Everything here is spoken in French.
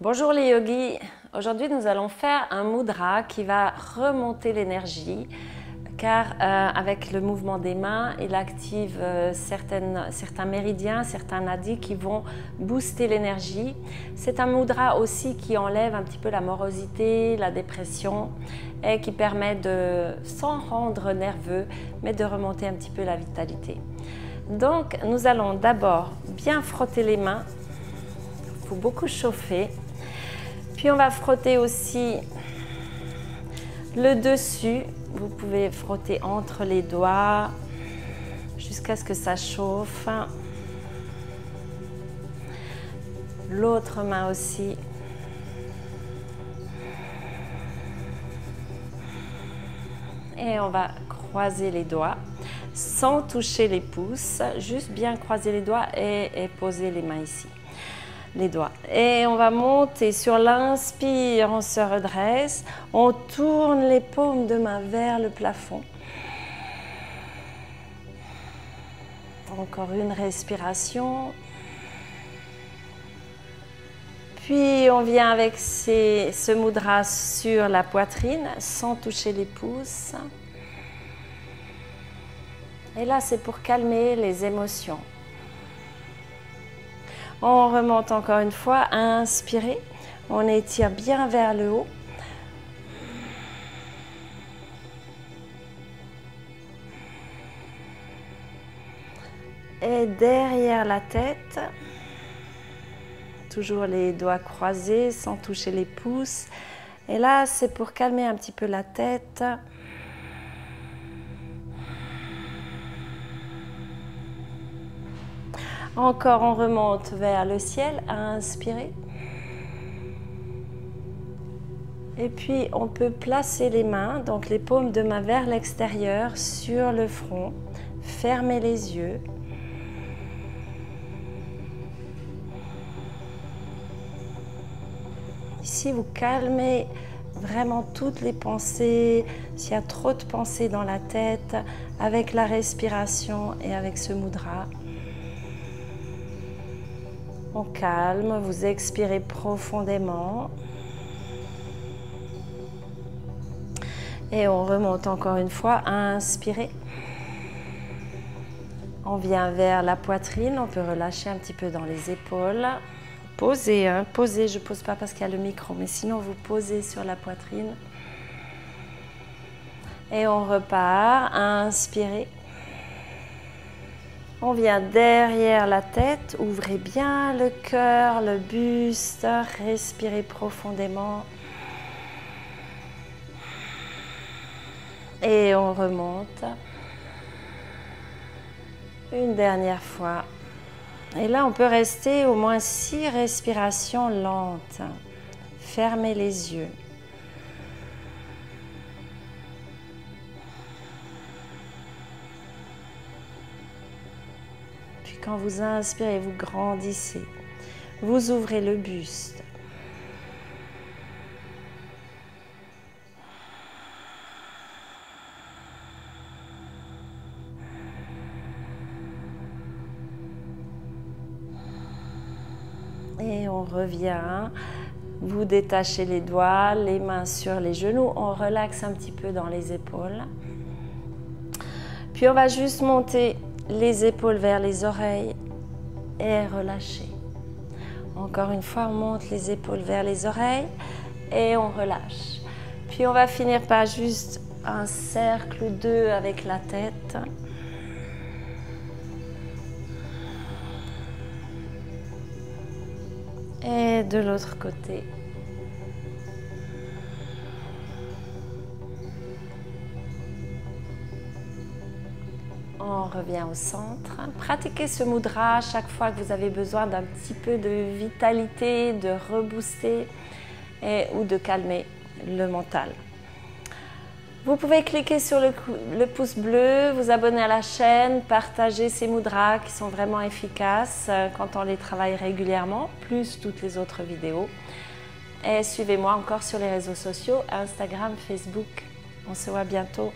Bonjour les yogis, aujourd'hui nous allons faire un mudra qui va remonter l'énergie car avec le mouvement des mains, il active certains méridiens, certains nadis qui vont booster l'énergie. C'est un mudra aussi qui enlève un petit peu la morosité, la dépression et qui permet de, sans rendre nerveux, mais de remonter un petit peu la vitalité. Donc nous allons d'abord bien frotter les mains, il faut beaucoup chauffer. Puis on va frotter aussi le dessus. Vous pouvez frotter entre les doigts jusqu'à ce que ça chauffe. L'autre main aussi. Et on va croiser les doigts sans toucher les pouces, juste bien croiser les doigts et poser les mains ici. Les doigts. Et on va monter sur l'inspire, on se redresse, on tourne les paumes de main vers le plafond. Encore une respiration. Puis on vient avec ce mudra sur la poitrine sans toucher les pouces. Et là, c'est pour calmer les émotions. On remonte encore une fois, inspirez, on étire bien vers le haut. Et derrière la tête, toujours les doigts croisés sans toucher les pouces. Et là, c'est pour calmer un petit peu la tête. Encore, on remonte vers le ciel, inspirez. Et puis, on peut placer les mains, donc les paumes de main vers l'extérieur, sur le front. Fermez les yeux. Ici, vous calmez vraiment toutes les pensées. S'il y a trop de pensées dans la tête, avec la respiration et avec ce mudra. On calme, vous expirez profondément. Et on remonte encore une fois, inspirez. On vient vers la poitrine, on peut relâcher un petit peu dans les épaules. Posez, hein, posez, je ne pose pas parce qu'il y a le micro, mais sinon vous posez sur la poitrine. Et on repart, inspirez. On vient derrière la tête, ouvrez bien le cœur, le buste, respirez profondément. Et on remonte. Une dernière fois. Et là, on peut rester au moins 6 respirations lentes. Fermez les yeux. Quand vous inspirez, vous grandissez. Vous ouvrez le buste. Et on revient. Vous détachez les doigts, les mains sur les genoux. On relaxe un petit peu dans les épaules. Puis on va juste monter les épaules vers les oreilles et relâcher. Encore une fois, on monte les épaules vers les oreilles et on relâche. Puis on va finir par juste un cercle ou deux avec la tête. Et de l'autre côté. On revient au centre. Pratiquez ce mudra chaque fois que vous avez besoin d'un petit peu de vitalité, de rebooster ou de calmer le mental. Vous pouvez cliquer sur le pouce bleu, vous abonner à la chaîne, partager ces mudras qui sont vraiment efficaces quand on les travaille régulièrement, plus toutes les autres vidéos. Et suivez-moi encore sur les réseaux sociaux, Instagram, Facebook. On se voit bientôt.